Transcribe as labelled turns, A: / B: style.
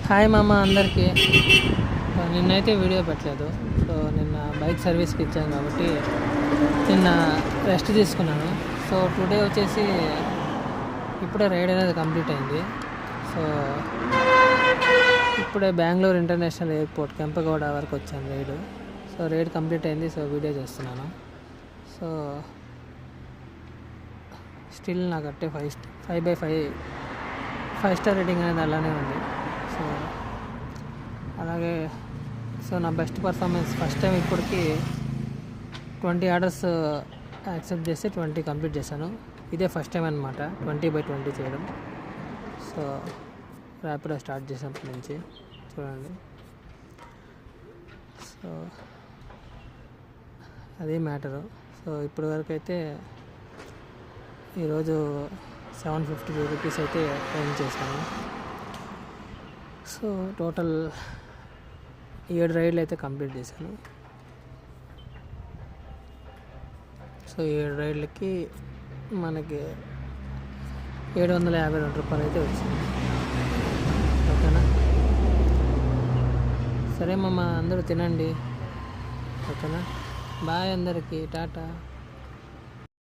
A: Hi మామ అందరికీ. నిన్నైతే వీడియో పెట్టలేదు. సో నిన్న బైక్ సర్వీస్కి ఇచ్చాను కాబట్టి నిన్న రెస్ట్ తీసుకున్నాను. సో టుడే వచ్చేసి ఇప్పుడే రైడ్ అనేది కంప్లీట్ అయింది. సో ఇప్పుడే బెంగళూరు ఇంటర్నేషనల్ ఎయిర్పోర్ట్ కెంపగౌడ వరకు వచ్చాను రైడ్. సో రైడ్ కంప్లీట్ అయింది. సో వీడియో చేస్తున్నాను. సో స్టిల్ నాకు అట్టే 5/5 స్టార్ రేటింగ్ అనేది అలానే ఉంది. సో అలాగే నా బెస్ట్ పర్ఫార్మెన్స్ ఫస్ట్ టైం ఇప్పటికి 20 ఆర్డర్స్ యాక్సెప్ట్ చేసి 20 కంప్లీట్ చేశాను. ఇదే ఫస్ట్ టైం అనమాట 20/20 చేయడం. సో ర్యాపిడో స్టార్ట్ చేసినప్పటి నుంచి చూడండి. సో అదే మ్యాటరు. సో ఇప్పటి వరకు అయితే ఈరోజు 752 రూపీస్ అయితే ఎర్న్ చేశాను. సో టోటల్ 7 రైడ్లు అయితే కంప్లీట్ చేశాను. సో 7 రైడ్లకి మనకి 752 రూపాయలు అయితే వచ్చింది. ఓకేనా? సరే మామ, అందరూ తినండి. ఓకేనా? బాయ్ అందరికీ, టాటా.